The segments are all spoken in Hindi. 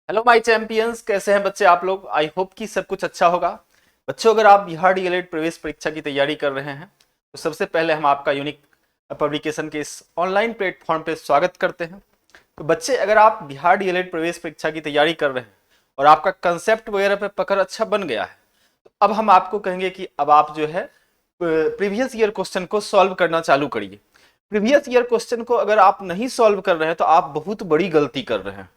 हेलो माय चैंपियंस, कैसे हैं बच्चे आप लोग। आई होप कि सब कुछ अच्छा होगा। बच्चों, अगर आप बिहार डीएलएड प्रवेश परीक्षा की तैयारी कर रहे हैं तो सबसे पहले हम आपका यूनिक पब्लिकेशन के इस ऑनलाइन प्लेटफॉर्म पे स्वागत करते हैं। तो बच्चे, अगर आप बिहार डीएलएड प्रवेश परीक्षा की तैयारी कर रहे हैं और आपका कंसेप्ट वगैरह पे पकड़ अच्छा बन गया है, तो अब हम आपको कहेंगे कि अब आप जो है प्रीवियस ईयर क्वेश्चन को सॉल्व करना चालू करिए। प्रीवियस ईयर क्वेश्चन को अगर आप नहीं सॉल्व कर रहे हैं तो आप बहुत बड़ी गलती कर रहे हैं।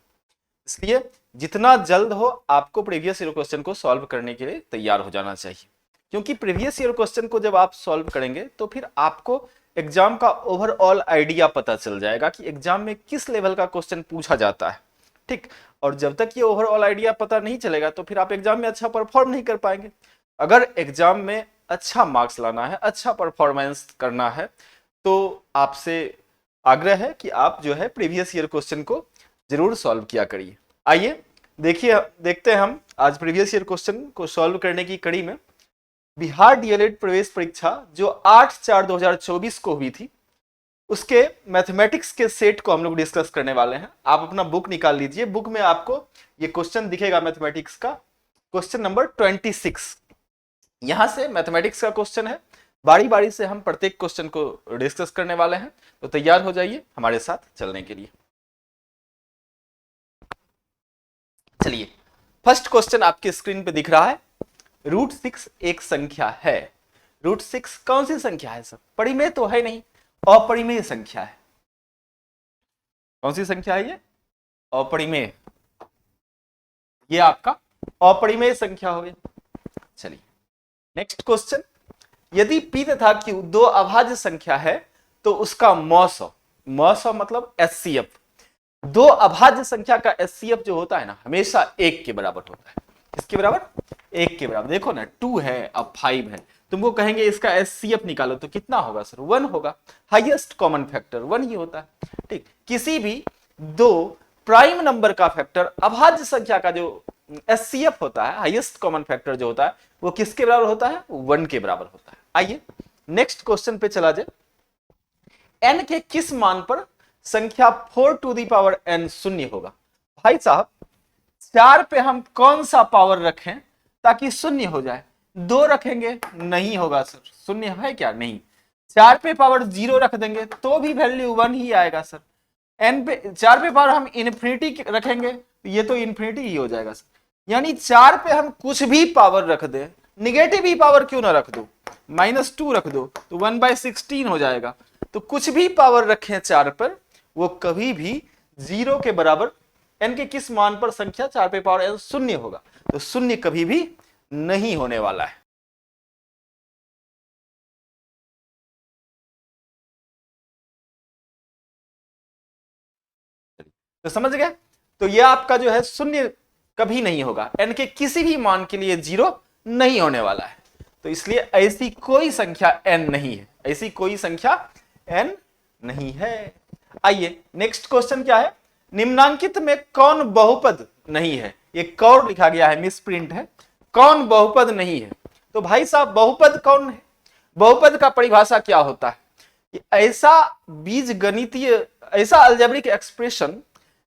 इसलिए जितना जल्द हो आपको प्रीवियस ईयर क्वेश्चन को सॉल्व करने के लिए तैयार हो जाना चाहिए, क्योंकि प्रीवियस ईयर क्वेश्चन को जब आप सॉल्व करेंगे तो फिर आपको एग्जाम का ओवरऑल आइडिया पता चल जाएगा कि एग्जाम में किस लेवल का क्वेश्चन पूछा जाता है। ठीक। और जब तक ये ओवरऑल आइडिया पता नहीं चलेगा तो फिर आप एग्जाम में अच्छा परफॉर्म नहीं कर पाएंगे। अगर एग्जाम में अच्छा मार्क्स लाना है, अच्छा परफॉर्मेंस करना है, तो आपसे आग्रह है कि आप जो है प्रीवियस ईयर क्वेश्चन को जरूर सॉल्व किया करिए। आइए देखते हैं हम आज प्रीवियस ईयर क्वेश्चन को सॉल्व करने की कड़ी में बिहार डीएलएड प्रवेश परीक्षा जो 8/4/2024 को हुई थी उसके मैथमेटिक्स के सेट को हम लोग डिस्कस करने वाले हैं। आप अपना बुक निकाल लीजिए। बुक में आपको ये क्वेश्चन दिखेगा, मैथमेटिक्स का क्वेश्चन नंबर 26। यहां से मैथमेटिक्स का क्वेश्चन है। बारी बारी से हम प्रत्येक क्वेश्चन को डिस्कस करने वाले हैं, तो तैयार हो जाइए हमारे साथ चलने के लिए। चलिए, फर्स्ट क्वेश्चन आपके स्क्रीन पे दिख रहा है। √6 एक संख्या है। √6 कौन सी संख्या है सर? परिमेय तो है नहीं, अपरिमेय संख्या है। कौन सी संख्या है ये? अपरिमेय। ये आपका अपरिमेय संख्या हो गई। चलिए नेक्स्ट क्वेश्चन। यदि p तथा q दो अभाज्य संख्या है तो उसका मौसम मतलब एचसीएफ। दो अभाज्य संख्या का एचसीएफ जो होता है ना, हमेशा 1 के बराबर होता है। किसके बराबर? 1 के बराबर। देखो ना, 2 है अब 5 है, तुमको कहेंगे इसका एचसीएफ निकालो तो कितना होगा सर? 1 होगा। हाईएस्ट कॉमन फैक्टर 1 ही होता है। ठीक। किसी भी दो प्राइम नंबर का फैक्टर अभाज्य संख्या का जो एचसीएफ होता है, हाईएस्ट कॉमन फैक्टर जो होता है, वो किसके बराबर होता है? 1 के बराबर होता है। आइए नेक्स्ट क्वेश्चन पे चला जाए। n के किस मान पर संख्या 4n शून्य होगा? भाई साहब, 4 पे हम कौन सा पावर रखें ताकि शून्य हो जाए? 2 रखेंगे, नहीं होगा सर। शून्य है क्या? नहीं। 4 पे पावर 0 रख देंगे तो भी वैल्यू 1 ही आएगा सर। n पे 4 पे पावर हम इन्फिनिटी रखेंगे तो ये तो इन्फिनिटी ही हो जाएगा सर। यानी 4 पे हम कुछ भी पावर रख दें, निगेटिव ही पावर क्यों ना रख दो, -2 रख दो तो 1/16 हो जाएगा। तो कुछ भी पावर रखें 4 पर, वो कभी भी 0 के बराबर n के किस मान पर संख्या 4 पे पावर n शून्य होगा? तो शून्य कभी भी नहीं होने वाला है। तो समझ गए? तो ये आपका जो है शून्य कभी नहीं होगा, n के किसी भी मान के लिए 0 नहीं होने वाला है। तो इसलिए ऐसी कोई संख्या n नहीं है, ऐसी कोई संख्या n नहीं है। आइए नेक्स्ट क्वेश्चन क्या है। निम्नांकित में कौन बहुपद नहीं है? ये कौन लिखा गया है, मिस प्रिंट है। कौन बहुपद नहीं है? तो भाई साहब, बहुपद कौन है? बहुपद का परिभाषा क्या होता है कि ऐसा बीज गणितीय, ऐसा अलजेब्रिक एक्सप्रेशन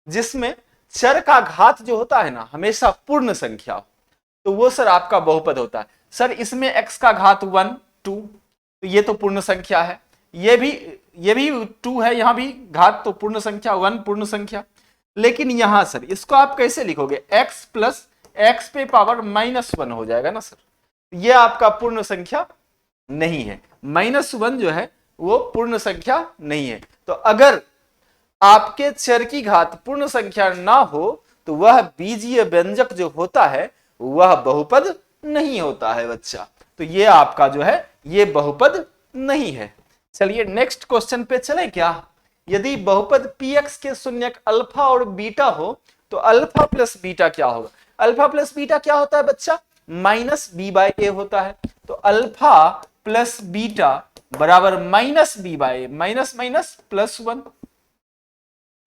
जिसमें चर का घात जो होता है ना हमेशा पूर्ण संख्या हो, तो वो सर आपका बहुपद होता है। सर इसमें x का घात 1 2, तो ये तो पूर्ण संख्या है। ये भी 2 है, यहां भी घात तो पूर्ण संख्या 1 पूर्ण संख्या। लेकिन यहां सर इसको आप कैसे लिखोगे? x प्लस x पे पावर -1 हो जाएगा ना सर। ये आपका पूर्ण संख्या नहीं है। -1 जो है वो पूर्ण संख्या नहीं है। तो अगर आपके चर की घात पूर्ण संख्या ना हो तो वह बीजीय व्यंजक जो होता है वह बहुपद नहीं होता है बच्चा। तो ये आपका जो है ये बहुपद नहीं है। चलिए नेक्स्ट क्वेश्चन पे चले क्या। यदि बहुपद px के शून्यक अल्फा और बीटा हो तो अल्फा प्लस बीटा क्या होगा? अल्फा प्लस बीटा क्या होता है बच्चा? -b/a होता है। तो अल्फा प्लस बीटा बराबर -b/a, माइनस माइनस +1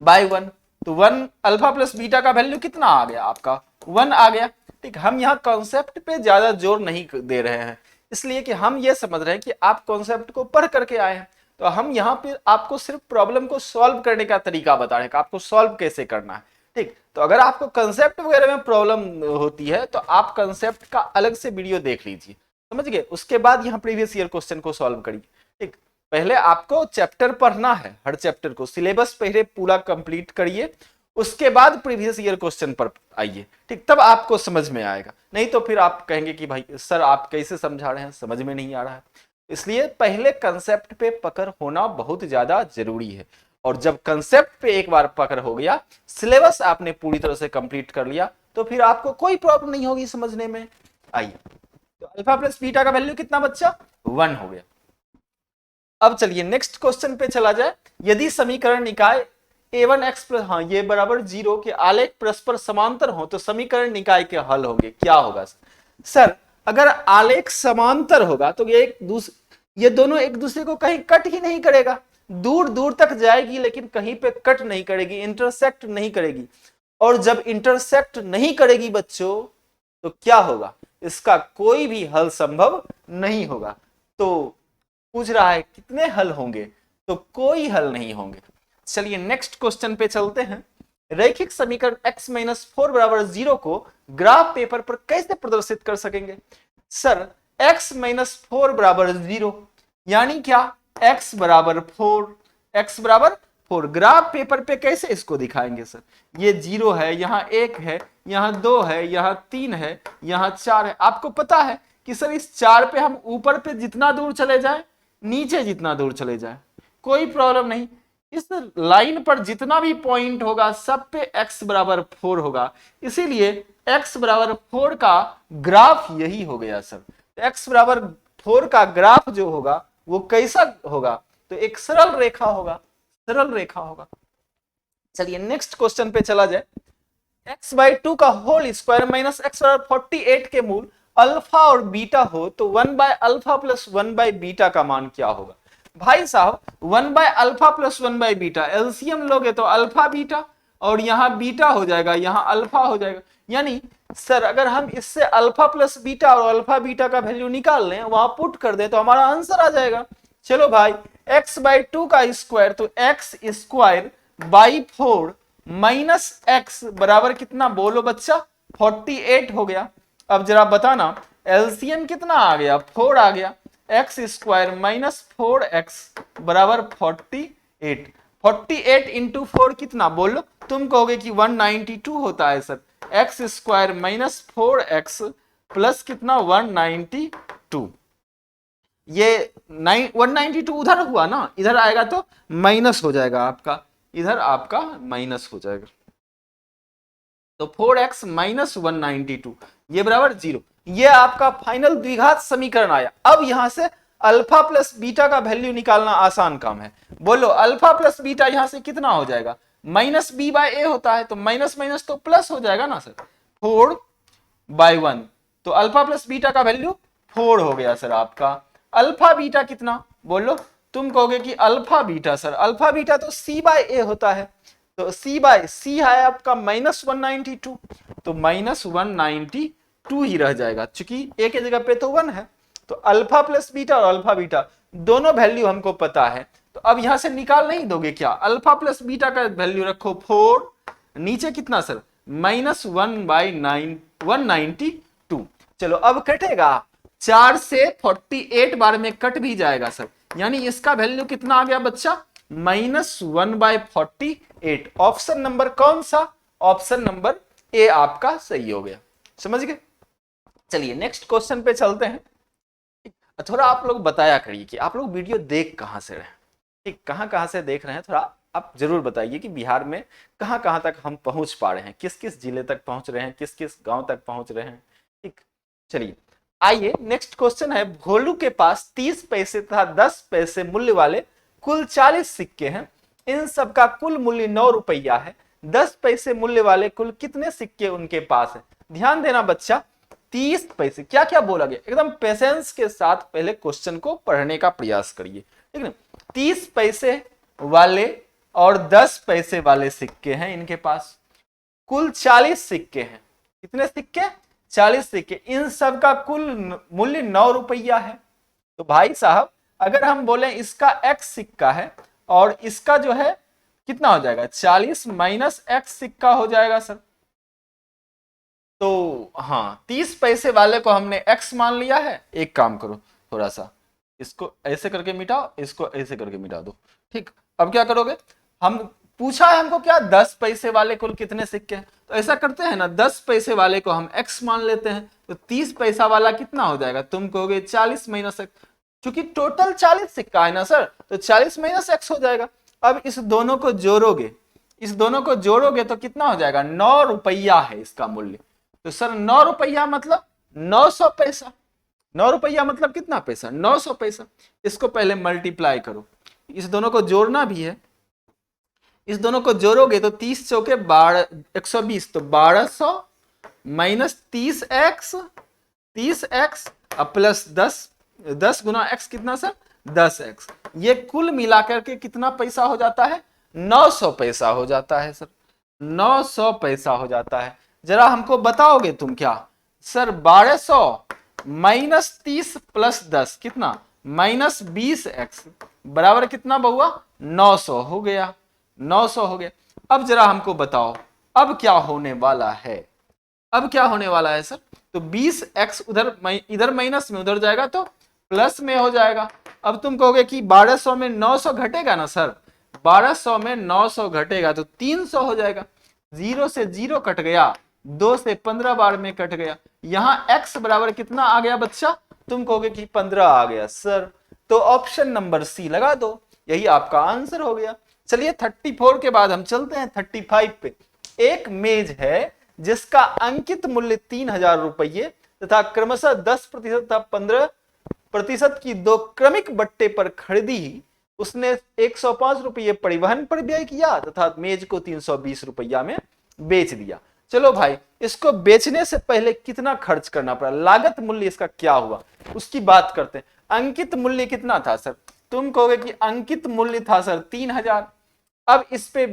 बाय 1। तो 1 अल्फा प्लस बीटा का वैल्यू कितना आ गया? आपका 1 आ गया। ठीक। हम यहाँ कॉन्सेप्ट पे ज्यादा जोर नहीं दे रहे हैं, इसलिए कि हम ये समझ रहे हैं कि आप कॉन्सेप्ट को पढ़ करके आए हैं। तो हम यहाँ पे आपको सिर्फ प्रॉब्लम को सॉल्व करने का तरीका बता रहे हैं कि आपको सॉल्व कैसे करना है। ठीक, तो अगर आपको कंसेप्ट वगैरह में प्रॉब्लम होती है तो आप कंसेप्ट का अलग से वीडियो देख लीजिए, समझ गए। उसके बाद यहाँ प्रीवियस ईयर क्वेश्चन को सॉल्व करिए। ठीक, पहले आपको चैप्टर पढ़ना है, हर चैप्टर को सिलेबस पहले पूरा कंप्लीट करिए, उसके बाद प्रीवियस ईयर क्वेश्चन पर आइए। ठीक, तब आपको समझ में आएगा, नहीं तो फिर आप कहेंगे कि भाई सर आप कैसे समझा रहे हैं, समझ में नहीं आ रहा है। इसलिए पहले कंसेप्ट पे पकड़ होना बहुत ज्यादा जरूरी है, और जब कंसेप्ट पे एक बार पकड़ हो गया, सिलेबस आपने पूरी तरह से कंप्लीट कर लिया, तो फिर आपको कोई प्रॉब्लम नहीं होगी समझने में। आइए, तो अल्फा प्लस बीटा का वैल्यू कितना बच्चा, 1 हो गया। अब चलिए नेक्स्ट क्वेश्चन पे चला जाए। यदि समीकरण निकाय a1x प्लस, हाँ ये बराबर 0 के आलेख परस्पर समांतर हो तो समीकरण निकाय के हल होंगे, क्या होगा सर? अगर आलेख समांतर होगा तो ये दोनों एक दूसरे को कहीं कट ही नहीं करेगा, दूर दूर तक जाएगी लेकिन कहीं पे कट नहीं करेगी, इंटरसेक्ट नहीं करेगी। और जब इंटरसेक्ट नहीं करेगी बच्चों तो क्या होगा, इसका कोई भी हल संभव नहीं होगा। तो पूछ रहा है कितने हल होंगे, तो कोई हल नहीं होंगे। चलिए नेक्स्ट क्वेश्चन पे चलते हैं। रैखिक समीकरण x - 4 बराबर 0 को ग्राफ पेपर पर कैसे प्रदर्शित कर सकेंगे? सर x - 4 बराबर 0 यानी क्या, x बराबर 4, x बराबर 4 ग्राफ पेपर पे कैसे इसको दिखाएंगे सर? ये 0 है, यहाँ 1 है, यहाँ 2 है, यहाँ 3 है, यहाँ 4 है। आपको पता है कि सर इस 4 पे हम ऊपर पे जितना दूर चले जाए, नीचे जितना दूर चले जाए, कोई प्रॉब्लम नहीं। इस लाइन पर जितना भी पॉइंट होगा सब पे x बराबर 4 होगा, इसीलिए x बराबर 4 का ग्राफ यही हो गया सर। x बराबर 4 का ग्राफ जो होगा वो कैसा होगा, तो एक सरल रेखा होगा, सरल रेखा होगा। चलिए नेक्स्ट क्वेश्चन पे चला जाए। x/2 का होल स्क्वायर माइनस x बराबर 48 के मूल अल्फा और बीटा हो तो 1/अल्फा प्लस 1/बीटा का मान क्या होगा? भाई साहब 1/अल्फा प्लस 1/बीटा एलसीएम लोगे तो अल्फा बीटा, और यहां बीटा हो जाएगा, यहां अल्फा हो जाएगा। यानी सर अगर हम इससे अल्फा प्लस बीटा और अल्फा बीटा का वैल्यू निकाल लें, वहां पुट कर दें तो हमारा आंसर आ जाएगा। चलो भाई x/2 का स्क्वायर तो x square by 4 minus x बराबर कितना, बोलो बच्चा, 48 हो गया। अब जरा बताना एलसीएम कितना आ गया, 4 आ गया। एक्स स्क्वायर माइनस 4x बराबर 48, 48 इंटू 4 कितना, बोलो। तुम कहोगे कि 192 होता है sir. X square minus 4x plus कितना, 192। ये 192 उधर हुआ ना, इधर आएगा तो माइनस हो जाएगा आपका, इधर आपका माइनस हो जाएगा। तो 4x माइनस 192 ये बराबर 0। ये आपका फाइनल द्विघात समीकरण आया। अब यहां से अल्फा प्लस बीटा का वैल्यू निकालना आसान काम है। बोलो अल्फा प्लस बीटा यहां से कितना हो जाएगा, -b/a होता है तो माइनस माइनस तो प्लस हो जाएगा ना सर, 4/1। तो अल्फा प्लस बीटा का वैल्यू 4 हो गया सर आपका। अल्फा बीटा कितना, बोलो। तुम कहोगे कि alpha beta sir, alpha beta तो c/a होता है, तो c/c है आपका -192, तो -192 ही रह जाएगा, चूंकि a के जगह पे तो 1 है। तो अल्फा प्लस बीटा और अल्फा बीटा दोनों वैल्यू हमको पता है, तो अब यहां से निकाल नहीं दोगे क्या? अल्फा प्लस बीटा का वैल्यू रखो 4, नीचे कितना सर, -1/192। चलो अब कटेगा, 4 से 48 बार में कट भी जाएगा सर, यानी इसका वैल्यू कितना आ गया बच्चा, -1/48। ऑप्शन नंबर कौन सा, ऑप्शन नंबर ए आपका सही हो गया, समझ गए। चलिए नेक्स्ट क्वेश्चन पे चलते हैं। थोड़ा आप लोग बताया करिए कि आप लोग वीडियो देख कहां से रहे हैं, ठीक, कहां से देख रहे हैं, थोड़ा आप जरूर बताइए कि बिहार में कहां तक हम पहुंच पा रहे हैं, किस किस जिले तक पहुंच रहे हैं, किस किस गांव तक पहुंच रहे हैं, ठीक। चलिए आइए नेक्स्ट क्वेश्चन है। भोलू के पास 30 पैसे तथा 10 पैसे मूल्य वाले कुल 40 सिक्के हैं, इन सबका कुल मूल्य 9 रुपया है। 10 पैसे मूल्य वाले कुल कितने सिक्के उनके पास है? ध्यान देना बच्चा, 30 पैसे, क्या क्या बोला गया, एकदम पेशेंस के साथ पहले क्वेश्चन को पढ़ने का प्रयास करिए, ठीक है। 30 पैसे वाले और 10 पैसे वाले सिक्के हैं इनके पास, कुल 40 सिक्के हैं। कितने सिक्के? 40 सिक्के। इन सब का कुल मूल्य 9 रुपया है। तो भाई साहब अगर हम बोले इसका x सिक्का है और इसका जो है कितना हो जाएगा 40 माइनस x सिक्का हो जाएगा सर। तो हाँ 30 पैसे वाले को हमने x मान लिया है। एक काम करो, थोड़ा सा इसको ऐसे करके मिटाओ, इसको ऐसे करके मिटा दो। ठीक, अब क्या करोगे, हम पूछा है हमको क्या 10 पैसे वाले कुल कितने सिक्के हैं, तो ऐसा करते हैं ना 10 पैसे वाले को हम x मान लेते हैं, तो 30 पैसा वाला कितना हो जाएगा, तुम कहोगे 40 माइनस x, क्योंकि टोटल 40 सिक्का है ना सर, तो 40 माइनस x हो जाएगा। अब इस दोनों को जोड़ोगे, इस दोनों को जोड़ोगे तो कितना हो जाएगा 9 रुपया है इसका मूल्य। तो सर 9 रुपया मतलब 900 पैसा, 9 रुपया मतलब कितना पैसा 900 पैसा। इसको पहले मल्टीप्लाई करो, इस दोनों को जोड़ना भी है, इस दोनों को जोड़ोगे तो 30 चौके 12 120, तो 1200 माइनस 30x, 30x अब प्लस 10 गुना x कितना सर 10x, ये कुल मिलाकर के कितना पैसा हो जाता है 900 पैसा हो जाता है सर, 900 पैसा हो जाता है। जरा हमको बताओगे तुम क्या सर 1200 माइनस 30 प्लस 10 कितना माइनस 20x बराबर कितना बहुआ 900 हो गया, 900 हो गया। अब जरा हमको बताओ अब क्या होने वाला है, अब क्या होने वाला है सर, तो 20x इधर माइनस में उधर जाएगा तो प्लस में हो जाएगा। अब तुम कहोगे कि 1200 में 900 घटेगा ना सर, 1200 में 900 घटेगा तो 300 हो जाएगा, 0 से 0 कट गया, 2 से 15 बार में कट गया, यहां x बराबर कितना आ गया बच्चा, तुम कहोगे कि 15 आ गया सर, तो ऑप्शन नंबर सी लगा दो, यही आपका आंसर हो गया। चलिए 34 के बाद हम चलते हैं 35 पे। एक मेज है जिसका अंकित मूल्य 3000 रुपये तथा क्रमशः 10% तथा 15% की दो क्रमिक बट्टे पर खरीदी, उसने 105 रुपये परिवहन पर व्यय किया तथा मेज को 320 रुपया में बेच दिया। चलो भाई इसको बेचने से पहले कितना खर्च करना पड़ा, लागत मूल्य इसका क्या हुआ उसकी बात करते हैं। अंकित मूल्य कितना था सर, तुम कहोगे कि अंकित मूल्य था सर 3000। अब इस पे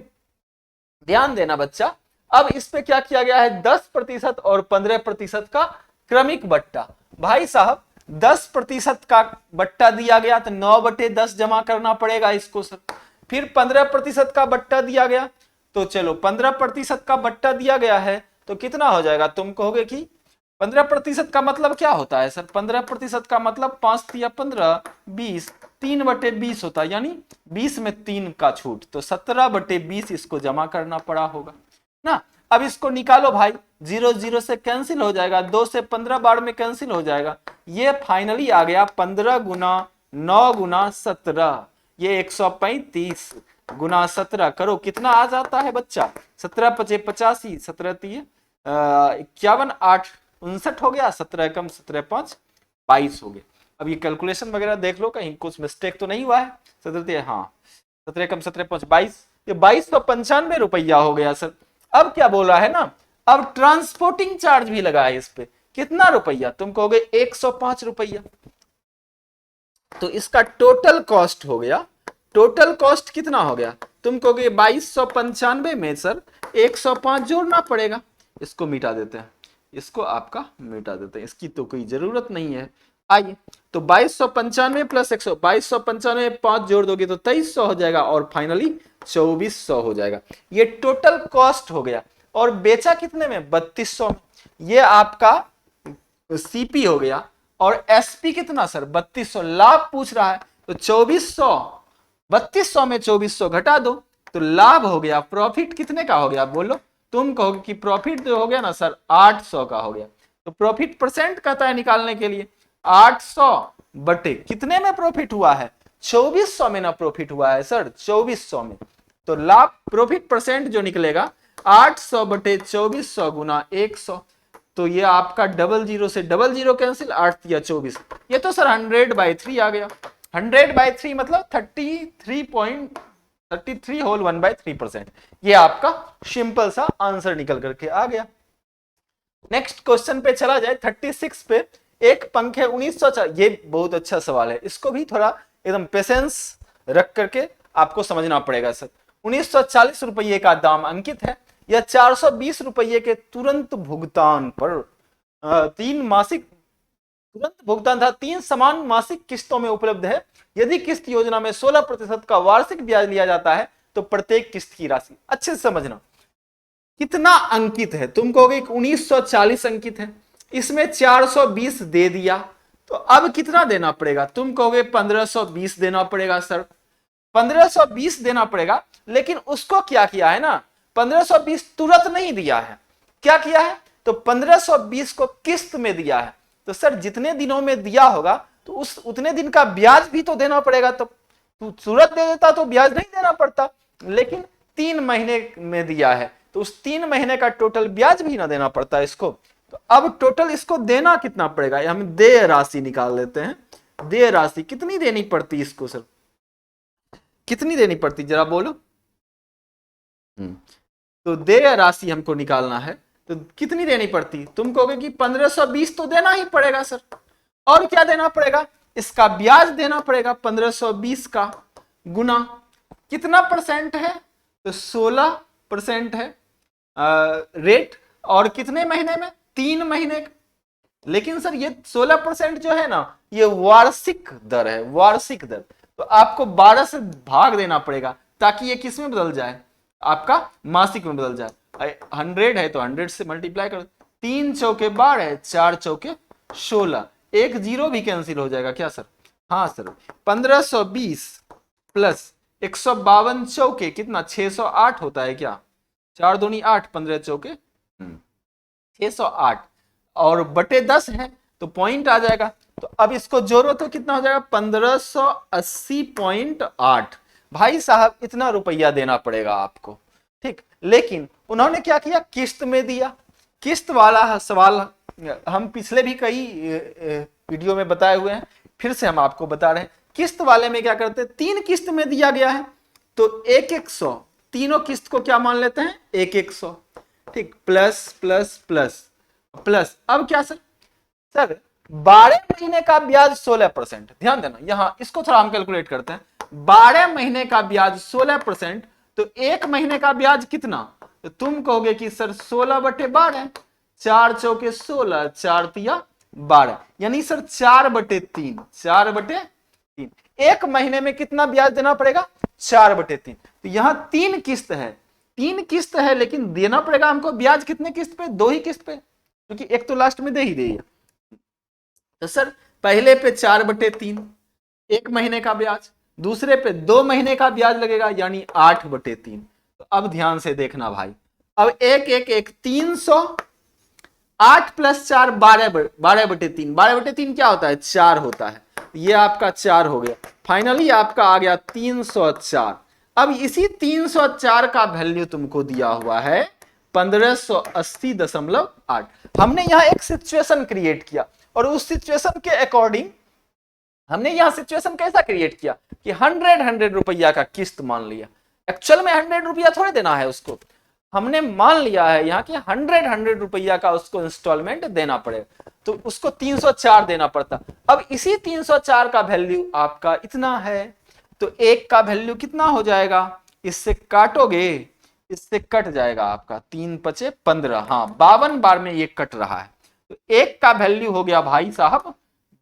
ध्यान देना बच्चा, अब इस पे क्या किया गया है 10% और 15% का क्रमिक बट्टा। भाई साहब 10% का बट्टा दिया गया तो 9/10 जमा करना पड़ेगा इसको सर, फिर 15% का बट्टा दिया गया, तो चलो 15% का बट्टा दिया गया है तो कितना हो जाएगा, तुम कहोगे कि 15% का मतलब क्या होता है सर, 15% का मतलब 5 या 15 20 3/20 होता है, यानी 20 में 3 का छूट, तो 17/20 इसको जमा करना पड़ा होगा ना। अब इसको निकालो भाई, 0 0 से कैंसिल हो जाएगा, 2 से 15 बार में कैंसिल हो जाएगा, ये फाइनली आ गया 15 गुना 9 गुना 17, ये 135 गुना 17 करो कितना आ जाता है बच्चा, 17 5 85, 17 3 51 8 59 हो गया, 17 कम 17 5 22 हो गया। अब ये कैलकुलेशन वगैरह देख लो कहीं कुछ मिस्टेक तो नहीं हुआ है, 17 हाँ 17 कम 17 5 22, ये 2295 रुपया हो गया सर। अब क्या बोला है ना, अब ट्रांसपोर्टिंग चार्ज भी लगा है इस पे, कितना रुपया, तुम कहोगे 105 रुपया, तो इसका टोटल कॉस्ट हो गया, टोटल कॉस्ट कितना हो गया, तुम कहोगे 2295 में सर 105 जोड़ना पड़ेगा, इसको मिटा देते हैं, इसको आपका मिटा देते हैं, इसकी तो कोई जरूरत नहीं है। आइए तो 2295 प्लस 100, 2295 5 जोड़ दोगे तो 2300 हो जाएगा और फाइनली 2400 हो जाएगा, ये टोटल कॉस्ट हो गया। और बेचा कितने में 3200 में, ये आपका सीपी हो गया, और एसपी कितना सर 3200, लाभ पूछ रहा है तो 2400, 3200 में 2400 घटा दो तो लाभ हो गया, प्रॉफिट कितने का हो गया बोलो, तुम कहोगे कि प्रॉफिट जो हो गया ना सर 800 का हो गया, तो प्रॉफिट परसेंट कहता है निकालने के लिए 800 बटे कितने में प्रॉफिट हुआ है 2400 में ना प्रॉफिट हुआ है सर 2400 में, तो लाभ प्रॉफिट परसेंट जो निकलेगा 800 बटे 2400 गुना 100, तो ये आपका 00 से 00 कैंसिल, 8 या 24, ये तो सर 100/3 आ गया, 100/3 मतलब 33 होल 1/3%, ये आपका सिंपल सा आंसर निकल करके आ गया। नेक्स्ट क्वेश्चन पे चला जाए 36 पे, एक पंखे 1900, ये बहुत अच्छा सवाल है, इसको भी थोड़ा एकदम पेशेंस रख करके आपको समझना पड़ेगा सर। 1940 रुपये का दाम अंकित है, यह 420 रुपये के तुरंत भुगतान पर 3 मासिक तुरंत भुगतान था 3 समान मासिक किस्तों में उपलब्ध है। यदि किस्त योजना में 16% का वार्षिक ब्याज लिया जाता है तो प्रत्येक किस्त की राशि। अच्छे से समझना कितना अंकित है, तुम कहोगे 1940 अंकित है, इसमें 420 दे दिया, तो अब कितना देना पड़ेगा, तुम कहोगे 1520 देना पड़ेगा सर। 1520 देना पड़ेगा, लेकिन उसको क्या किया है ना, 1520 तुरंत नहीं दिया है, क्या किया है, तो 1520 को किस्त में दिया है। तो सर जितने दिनों में दिया होगा तो उस उतने दिन का ब्याज भी तो देना पड़ेगा, तो तू तुरंत दे देता तो ब्याज नहीं देना पड़ता, लेकिन 3 महीने में दिया है तो उस 3 महीने का टोटल ब्याज भी ना देना पड़ता इसको। तो अब टोटल इसको देना कितना पड़ेगा, हम देय राशि निकाल लेते हैं। देय राशि कितनी देनी पड़ती इसको सर, कितनी देनी पड़ती जरा बोलो। तो देय राशि हमको निकालना है, तो कितनी देनी पड़ती, तुम कहोगे कि 1520 तो देना ही पड़ेगा सर, और क्या देना पड़ेगा, इसका ब्याज देना पड़ेगा 1520 का, गुना कितना परसेंट है, तो 16% है रेट, और कितने महीने में, 3 महीने। लेकिन सर ये 16% जो है ना, ये वार्षिक दर है, वार्षिक दर, तो आपको 12 से भाग देना पड़ेगा ताकि ये किस में बदल जाए, आपका मासिक में बदल जाए। 100 है तो 100 से मल्टीप्लाई कर, 3 चौके 12, 4 चौके 16, एक जीरो भी कैंसिल हो जाएगा क्या सर, हाँ सर। 1520 प्लस 152 चौके कितना, 608 होता है क्या, 4 दूनी 8, 15 चौके 608, और बटे 10 है तो पॉइंट आ जाएगा। तो अब इसको जोड़ो तो कितना हो जाएगा, 1580.8। भाई साहब इतना रुपया देना पड़ेगा आपको, ठीक। लेकिन उन्होंने क्या किया, किस्त में दिया। किस्त वाला सवाल हम पिछले भी कई वीडियो में बताए हुए हैं, फिर से हम आपको बता रहे हैं। किस्त वाले में क्या करते हैं, 3 किस्त में दिया गया है तो 1-100, तीनों किस्त को क्या मान लेते हैं, 1-100, ठीक, प्लस प्लस प्लस प्लस। अब क्या सर, सर 12 महीने का ब्याज 16%, ध्यान देना यहां, इसको थोड़ा हम कैलकुलेट करते हैं। 12 महीने का ब्याज 16%, तो 1 महीने का ब्याज कितना, तो तुम कहोगे कि सर 16/12, 4 चौके 16, 4 तिया 12, यानी सर 4/3, 4/3। 1 महीने में कितना ब्याज देना पड़ेगा, 4/3। तो यहां 3 किस्त है, 3 किस्त है, लेकिन देना पड़ेगा हमको ब्याज कितने किस्त पे, 2 ही किस्त पे, क्योंकि एक तो लास्ट में दे ही देगा। तो सर पहले पे 4/3 1 महीने का ब्याज, दूसरे पे 2 महीने का ब्याज लगेगा, यानी 8/3। तो अब ध्यान से देखना भाई, अब 1 300, 8 + 4 12/3, 12/3 क्या होता है, 4 होता है, ये आपका 4 हो गया, फाइनली आपका आ गया 304। अब इसी 304 का वैल्यू तुमको दिया हुआ है 1580.8। हमने यहां एक सिचुएशन क्रिएट किया, और उस सिचुएशन के अकॉर्डिंग हमने यहां सिचुएशन कैसा क्रिएट किया कि 100 रुपया का किस्त मान लिया। एक्चुअल में 100 रुपया थोड़े देना है उसको, हमने मान लिया है यहाँ कि 100 रुपया का उसको इंस्टॉलमेंट देना पड़ेगा, तो उसको 304 देना पड़ता। अब इसी 304 का वैल्यू आपका इतना है, तो 1 का वैल्यू कितना हो जाएगा, इससे काटोगे, इससे कट जाएगा आपका 3×5 = 15, हाँ 52 बार में ये कट रहा है, तो 1 का वैल्यू हो गया भाई साहब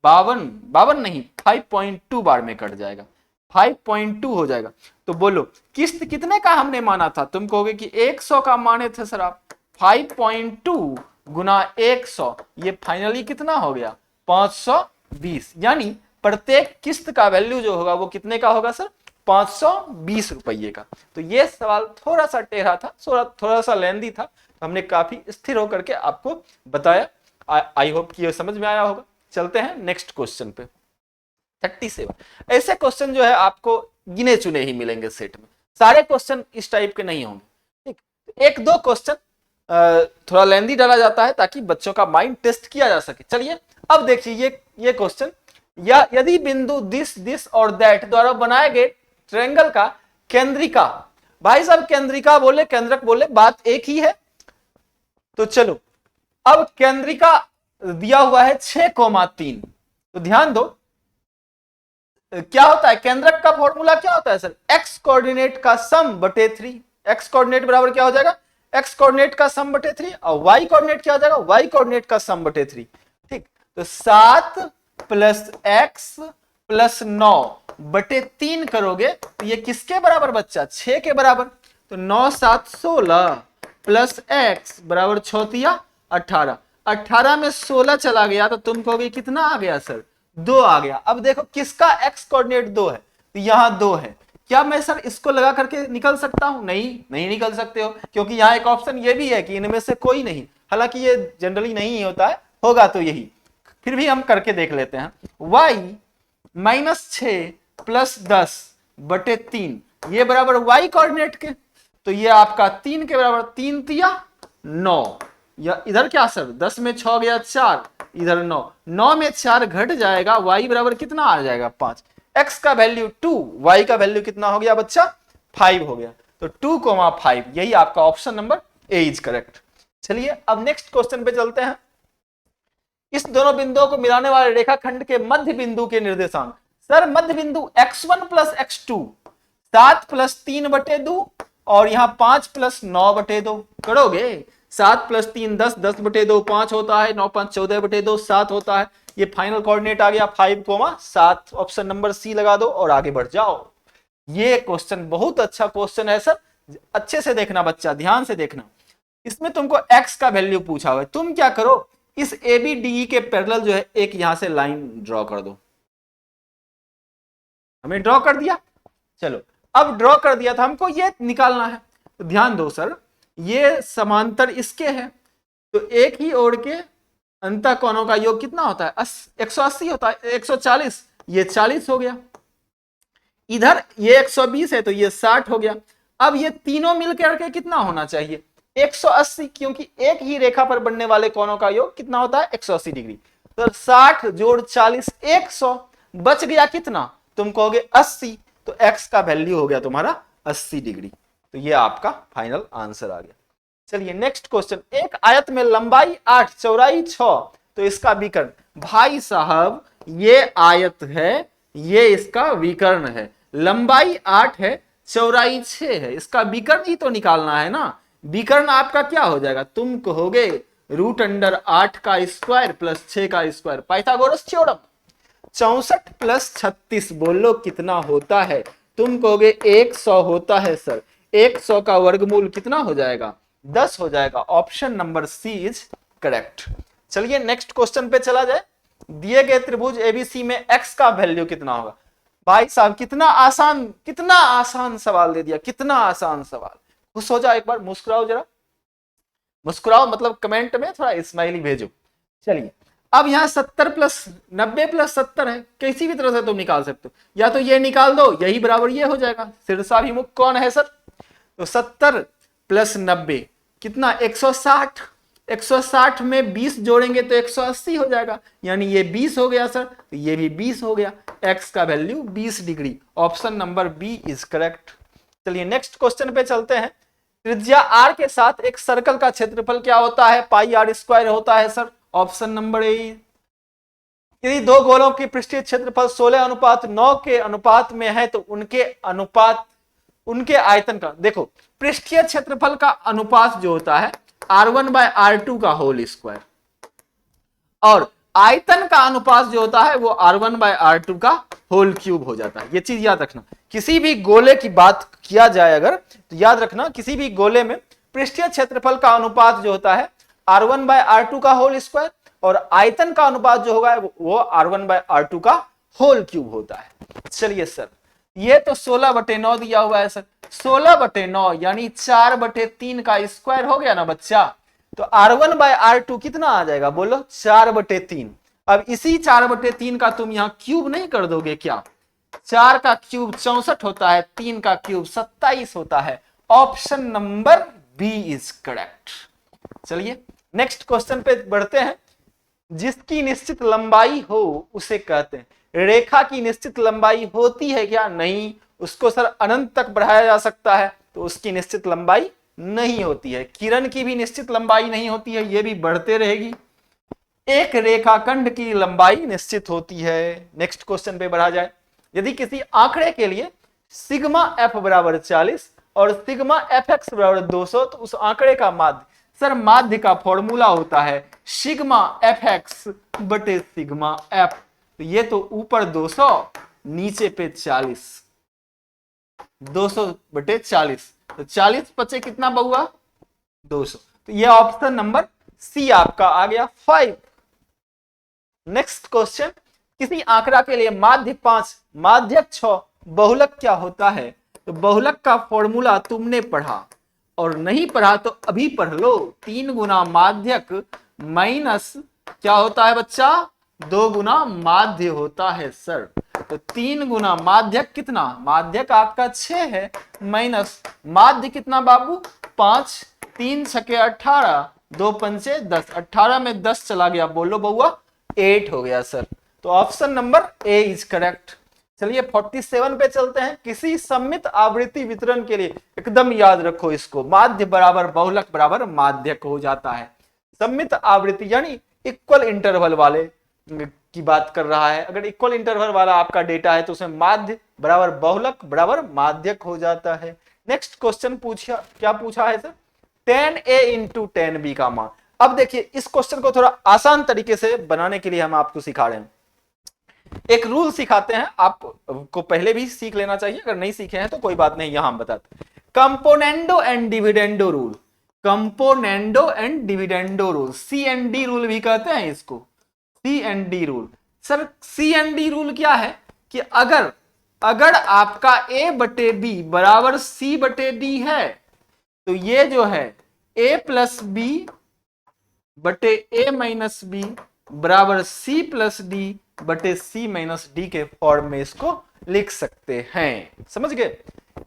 52 नहीं 5.2 बार में कट जाएगा, 5.2 हो जाएगा। तो बोलो किस्त कितने का हमने माना था, तुम कहोगे कि 100 का माने थे सर आप, 5.2 गुना 100, ये फाइनली कितना हो गया 520, यानी प्रत्येक किस्त का वैल्यू जो होगा वो कितने का होगा सर, 520 रुपये का। तो ये सवाल थोड़ा सा टेढ़ा था, थोड़ा सा लेंदी था, तो हमने काफी स्थिर होकर के आपको बताया। आई होप कि ये समझ में आया होगा। चलते हैं नेक्स्ट क्वेश्चन पे, 37। ऐसे क्वेश्चन जो है आपको गिने चुने ही मिलेंगे सेट में, सारे क्वेश्चन इस टाइप के नहीं होंगे, ठीक। 1-2 क्वेश्चन थोड़ा लेंदी डाला जाता है ताकि बच्चों का माइंड टेस्ट किया जा सके। चलिए अब देखिए ये क्वेश्चन, या यदि बिंदु दिस और दैट द्वारा बनाए गए ट्रायंगल का केंद्रिका, भाई साहब केंद्रिका बोले केंद्रक बोले बात एक ही है। तो चलो अब केंद्रिका दिया हुआ है 6,3, तो ध्यान दो क्या होता है, केंद्रक का फॉर्मूला क्या होता है सर, x कोऑर्डिनेट का सम बटे 3, x कोऑर्डिनेट बराबर क्या हो जाएगा, x कोऑर्डिनेट का सम बटे 3, और y कोऑर्डिनेट क्या हो जाएगा, y कोऑर्डिनेट का सम बटे 3, ठीक। तो 7 + x प्लस 9/3 करोगे तो ये किसके बराबर बच्चा, 6 के बराबर। तो 9 7 16 प्लस x बराबर 6 18। 18 में 16 चला गया तो तुम कहोगे कितना आ गया सर, 2 आ गया। अब देखो किसका x कोऑर्डिनेट 2 है, तो यहां 2 है। क्या मैं सर इसको लगा करके निकल सकता हूं, नहीं निकल सकते हो, क्योंकि यहां एक ऑप्शन ये भी है कि इनमें से कोई नहीं। हालांकि ये जनरली नहीं होता है, होगा तो यही, फिर भी हम करके देख लेते हैं। y -6 प्लस 10/3 ये बराबर y कोऑर्डिनेट के, तो ये आपका 3 के बराबर, 3 तिया 9, या इधर क्या सर 10 में 6 गया 4, इधर 9, 9 में 4 घट जाएगा, y बराबर कितना आ जाएगा 5। x का वैल्यू 2, y का वैल्यू कितना हो गया बच्चा 5 हो गया। तो 2,5 यही आपका option number A is correct. चलिए अब नेक्स्ट क्वेश्चन पे चलते हैं। इस दोनों बिंदुओं को मिलाने वाले रेखाखंड के मध्य बिंदु के निर्देशांक। सर मध्य बिंदु x1 प्लस x2 7 प्लस 3/2 और यहां 5 प्लस 9/2 करोगे। 7 प्लस 3 10, 10/2 5 होता है, 9 5 14/2 7 होता है। ये फाइनल कोऑर्डिनेट आ गया 5,7। ऑप्शन नंबर सी लगा दो और आगे बढ़ जाओ। ये क्वेश्चन बहुत अच्छा क्वेश्चन है सर, अच्छे से देखना बच्चा, ध्यान से देखना। इसमें तुमको x का वैल्यू पूछा हुआ है, तुम क्या करो इस ABDE के पैरेलल जो है एक यहां से लाइन ड्रॉ कर दो। हमें ड्रॉ कर दिया, चलो अब ड्रॉ कर दिया था, हमको ये निकालना है। तो ध्यान दो सर, ये समांतर इसके है, तो एक ही ओर के अंतः कोणों का योग कितना होता है 180 होता है, 140, ये 40 हो गया। इधर ये 120 है तो ये 60 हो गया। अब ये तीनों मिलकर के कितना होना चाहिए 180, क्योंकि एक ही रेखा पर बनने वाले कोणों का योग कितना होता है 180 डिग्री। तो 60 जोड़ 40 100, बच गया कितना, तुम कहोगे 80, तो x का वैल्यू हो गया तुम्हारा 80 डिग्री। तो ये आपका फाइनल आंसर आ गया। चलिए नेक्स्ट क्वेश्चन। एक आयत में लंबाई 8 चौड़ाई 6, तो इसका विकर्ण। भाई साहब ये आयत है, ये इसका विकर्ण है, लंबाई 8 है चौड़ाई 6 है, इसका विकर्ण ही तो निकालना है ना। विकर्ण आपका क्या हो जाएगा, तुम कहोगे √8 का स्क्वायर प्लस 6 का स्क्वायर, पाइथागोरस थ्योरम। 64 प्लस 36 बोलो कितना होता है, तुम कहोगे 100 होता है सर। 100 का वर्गमूल कितना हो जाएगा 10 हो जाएगा। Option number C is correct. चलिए नेक्स्ट क्वेश्चन पे चला जाए। दिए गए त्रिभुज एबीसी में x का वैल्यू कितना होगा। भाई साहब कितना आसान सवाल दे दिया, कितना आसान सवाल। खुश हो जाओ एक बार, मुस्कुराओ जरा, मुस्कुराओ मतलब कमेंट में थोड़ा स्माइली भेजो। चलिए अब यहाँ 70 प्लस 90 प्लस 70 है, किसी भी तरह से तुम निकाल सकते हो, या तो ये निकाल दो, यही बराबर ये हो जाएगा। शीर्षाभिमुख कौन है सर, तो 70 प्लस 90 कितना 160, 160 में 20 जोड़ेंगे तो 180 हो जाएगा, यानी ये 20 हो गया सर, तो ये भी 20 हो गया। x का value 20 degree. Option number B is correct. चलिए नेक्स्ट क्वेश्चन पे चलते हैं। त्रिज्या r के साथ एक सर्कल का क्षेत्रफल क्या होता है, πr² होता है सर। Option number A. यदि दो गोलों की पृष्ठीय क्षेत्रफल 16:9 के अनुपात में है तो उनके आयतन का, देखो पृष्ठीय क्षेत्रफल का अनुपात जो होता है r1/r2 का होल स्क्वायर, और आयतन का अनुपात जो होता है वो r1/r2 का होल क्यूब हो जाता है। ये चीज याद रखना, किसी भी गोले की बात किया जाए अगर तो याद रखना, किसी भी गोले में पृष्ठीय क्षेत्रफल का अनुपात जो होता है r1/r2 का होल स्क्वायर, और आयतन का अनुपात जो होगा वो r1/r2 का होल क्यूब होता है। चलिए सर ये तो 16/9 दिया हुआ है सर, 16/9 यानी 4/3 का स्क्वायर हो गया ना बच्चा। तो r1/r2 कितना आ जाएगा बोलो 4/3। अब इसी 4/3 का तुम यहां क्यूब नहीं कर दोगे क्या, 4 का क्यूब 64 होता है, 3 का क्यूब 27 होता है। Option number B is correct. चलिए नेक्स्ट क्वेश्चन पे बढ़ते हैं। जिसकी निश्चित लंबाई हो उसे कहते हैं, रेखा की निश्चित लंबाई होती है क्या, नहीं, उसको सर अनंत तक बढ़ाया जा सकता है तो उसकी निश्चित लंबाई नहीं होती है। किरण की भी निश्चित लंबाई नहीं होती है, ये भी बढ़ते रहेगी। एक रेखाखंड की लंबाई निश्चित होती है। नेक्स्ट क्वेश्चन पे बढ़ा जाए। यदि किसी आंकड़े के लिए सिग्मा एफ बराबर 40 और सिग्मा एफ एक्स बराबर 200 तो उस आंकड़े का माध्य, सर माध्य का फॉर्मूला होता है सिग्मा एफ एक्स बटे सिग्मा एफ। तो ये तो ऊपर 200 नीचे पे 40, 200/40, तो 40 बचे कितना बहुआ 200। तो ये ऑप्शन नंबर सी आपका आ गया 5। नेक्स्ट क्वेश्चन, किसी आंकड़ा के लिए माध्य 5 माध्यक 6 बहुलक क्या होता है? तो बहुलक का फॉर्मूला तुमने पढ़ा और नहीं पढ़ा तो अभी पढ़ लो। 3 गुना माध्यक माइनस क्या होता है बच्चा 2 गुना माध्य होता है सर। तो 3 गुना माध्यक कितना, माध्यक आपका 6 है माइनस माध्य कितना बाबू 5, 3 छके 18, 2 पंचे 10, 18 में 10 चला गया, बोलो बउआ 8 हो गया सर। तो option number A is correct. चलिए 47 पे चलते हैं। किसी सममित आवृत्ति वितरण के लिए एकदम याद रखो इसको, माध्य बराबर बहुलक बराबर माध्यक हो जाता है। सममित आवृत्ति यानी इक्वल इंटरवल वाले की बात कर रहा है। अगर इक्वल इंटरवल वाला आपका डेटा है तो उसमें माध्य बराबर बहुलक बराबर माध्यक हो जाता है। नेक्स्ट क्वेश्चन पूछा, क्या पूछा है सर 10a इंटू 10b का मान। अब देखिए इस क्वेश्चन को थोड़ा आसान तरीके से बनाने के लिए हम आपको सिखा रहे हैं। एक रूल सिखाते हैं, आपको पहले भी सीख लेना चाहिए, अगर नहीं सीखे हैं तो कोई बात नहीं, यहां हम बताते हैं। Componendo and dividendo rule, componendo and dividendo rule, CND rule भी कहते हैं इसको, CND rule. Sir CND rule क्या है कि अगर आपका A/B बराबर C/D है तो ये जो है A प्लस बी बटे A माइनस बी बराबर C प्लस डी बटे C माइनस डी के फॉर्म में इसको लिख सकते हैं। समझ गए?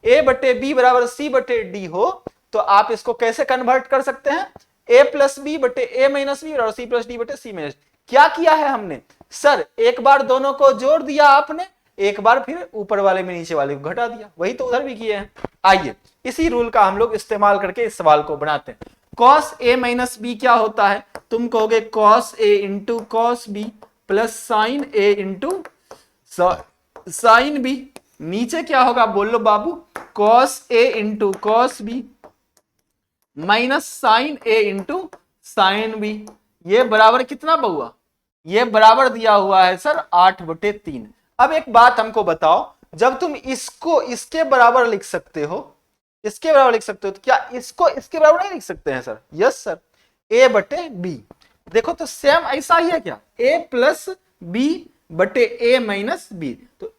A/B बराबर C/D हो तो आप इसको कैसे कन्वर्ट कर सकते हैं, A प्लस बी बटे A माइनस बी बराबर C प्लस डी बटे C माइनस। क्या किया है हमने सर, एक बार दोनों को जोड़ दिया आपने, एक बार फिर ऊपर वाले में नीचे वाले को घटा दिया, वही तो उधर भी किए हैं। आइए इसी रूल का हम लोग इस्तेमाल करके इस सवाल को बनाते हैं। cos A माइनस बी क्या होता है, तुम कहोगे cos A into cos B plus sine A into sine B। नीचे क्या होगा बोलो बाबू, cos A into cos B minus sine A into sine B। ये बराबर कितना बहुआ, ये बराबर दिया हुआ है सर 8/3। अब एक बात हमको बताओ, जब तुम इसको इसके बराबर लिख सकते हो, इसके बराबर लिख सकते हो, तो क्या इसको इसके बराबर नहीं लिख सकते हैं सर? Yes sir, A/B। देखो तो सेम ऐसा ही है क्या, A प्लस बी बटे A माइनस बी, तो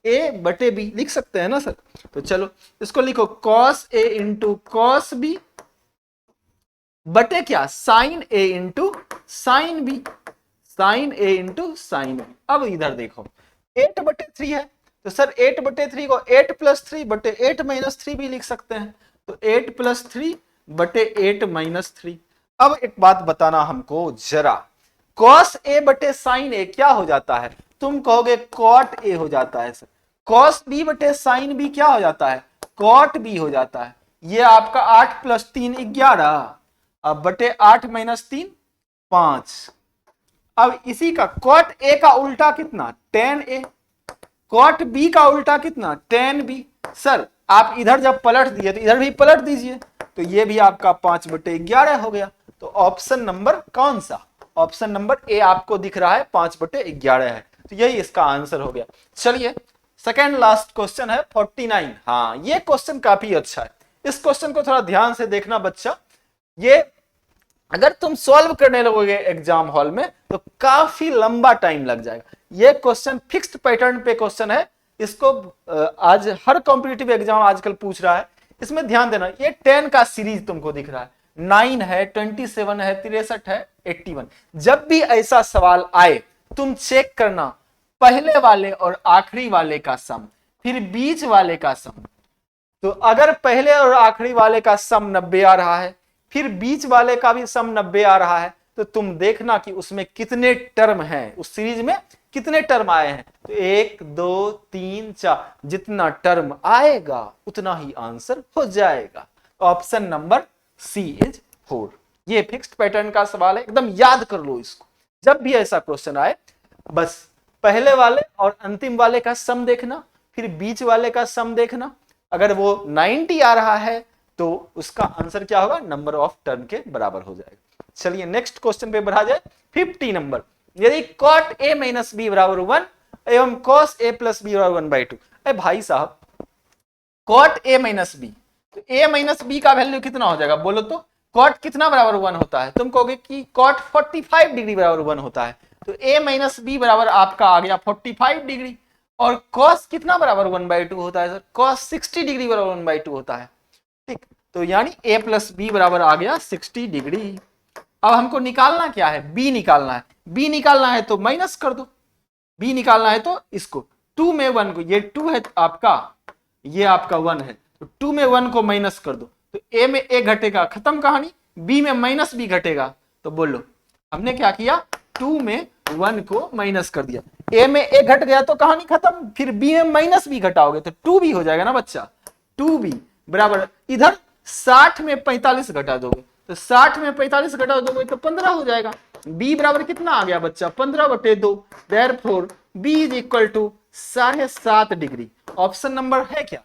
A/B लिख सकते हैं ना सर। तो चलो इसको लिखो cos A into cos B बटे क्या sine A into sine B, sine A into sine B। अब इधर देखो 8/3 है तो सर 8/3 को 8 प्लस 3 बटे 8 माइनस 3 भी लिख सकते हैं, तो 8 प्लस 3 बटे 8 माइनस 3। अब एक बात बताना हमको जरा, cos A बटे साइन A क्या हो जाता है, तुम कहोगे cot A हो जाता है सर। cos B बटे साइन B क्या हो जाता है, cot B हो जाता है। ये आपका 8 प्लस 3 11, अब बटे 8 माइनस 3 5। अब इसी का cot A का उल्टा कितना tan A, cot B का उल्टा कितना tan B। सर आप इधर जब पलट दिए तो इधर भी पलट दीजिए, तो ये भी आपका 5/11 हो गया। तो ऑप्शन नंबर कौन सा, ऑप्शन नंबर ए आपको दिख रहा है 5/11 है, तो यही इसका आंसर हो गया। चलिए सेकेंड लास्ट क्वेश्चन है 49। हाँ ये क्वेश्चन काफी अच्छा है, इस क्वेश्चन को थोड़ा ध्यान से देखना बच्चा। ये अगर तुम सॉल्व करने लगोगे एग्जाम हॉल में तो काफी लंबा टाइम लग जाएगा। ये क्वेश्चन फिक्स्ड पैटर्न पे क्वेश्चन है, इसको आज हर कॉम्पिटिटिव एग्जाम आजकल पूछ रहा है। इसमें ध्यान देना, ये 10 का सीरीज तुमको दिख रहा है, 9 है 27 है 63 है 81। जब भी ऐसा सवाल आए तुम चेक करना पहले वाले और आखिरी वाले का सम, फिर बीच वाले का सम। तो अगर पहले और आखिरी वाले का सम 90 आ रहा है, फिर बीच वाले का भी सम 90 आ रहा है, तो तुम देखना कि उसमें कितने टर्म हैं, उस सीरीज में कितने टर्म आए हैं। तो 1 2 3 4 जितना टर्म आएगा उतना ही आंसर हो जाएगा। Option number C is 4। ये फिक्स्ड पैटर्न का सवाल है, एकदम याद कर लो इसको। जब भी ऐसा क्वेश्चन आए बस पहले वाले और अंतिम वाले का सम देखना, फिर बीच वाले का सम देखना। अगर वो 90 आ रहा है तो उसका आंसर क्या होगा, नंबर ऑफ टर्म के बराबर हो जाएगा। चलिए नेक्स्ट क्वेश्चन पे बढ़ा जाए 50 नंबर। यदि cot a माइनस बी बराबर 1 एवं cos a प्लस बी बराबर 1/2। अरे भाई साहब, cot a माइनस बी, तो a माइनस बी का वैल्यू कितना हो जाएगा बोलो तो? cot कितना बराबर 1 होता है? तुम कहोगे कि cot 45 डिग्री बराबर 1 होता है, तो a माइनस बी बराबर आपका आ गया 45 डिग्री। और cos कितना बराबर 1/2 होता है सर? cos 60 डिग्री बराबर 1/2 होता है। ठीक, तो यानी a प्लस बी बराबर आ गया 60 डिग्री। अब हमको निकालना क्या है? b निकालना है। b निकालना है तो माइनस कर दो, b निकालना है तो इसको 2 में 1 को, ये 2 है आपका, ये आपका 1 है, तो 2 में 1 को माइनस कर दो, तो a में a घटेगा, खत्म कहानी। b में माइनस b घटेगा, तो बोलो हमने क्या किया? 2 में 1 को माइनस कर दिया, a में a घट गया तो कहानी खत्म। फिर b में माइनस b घटाओगे तो 2b हो जाएगा ना बच्चा। 2b बराबर इधर 60 में 45 घटा दोगे, तो 60 में 45 घटा दोगे तो 15 हो जाएगा। b बराबर कितना आ गया बच्चा? 15/2। Therefore b is equal to 7.5 degree. Option number है क्या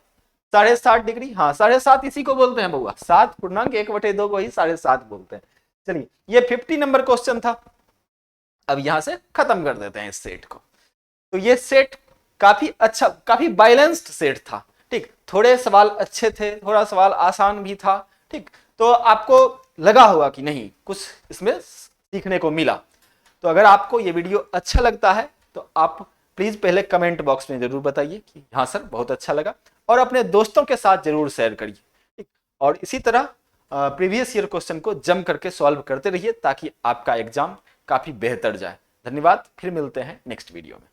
7.5 डिग्री? हाँ 7.5 इसी को बोलते हैं बउआ, 7.1/2 को ही 7.5 बोलते हैं। चलिए ये 50 नंबर क्वेश्चन था। अब यहां से खत्म कर देते हैं इस सेट को। तो ये सेट काफी अच्छा, काफी बैलेंस्ड सेट था। ठीक, थोड़े सवाल अच्छे थे, थोड़ा सवाल आसान भी था। ठीक, तो आपको लगा होगा कि नहीं कुछ इसमें सीखने को मिला। तो अगर आपको ये वीडियो अच्छा लगता है तो आप प्लीज पहले कमेंट बॉक्स में जरूर बताइए कि हाँ सर बहुत अच्छा लगा, और अपने दोस्तों के साथ जरूर शेयर करिए। ठीक, और इसी तरह प्रीवियस ईयर क्वेश्चन को जम करके सॉल्व करते रहिए ताकि आपका एग्जाम काफी बेहतर जाए। धन्यवाद, फिर मिलते हैं नेक्स्ट वीडियो में।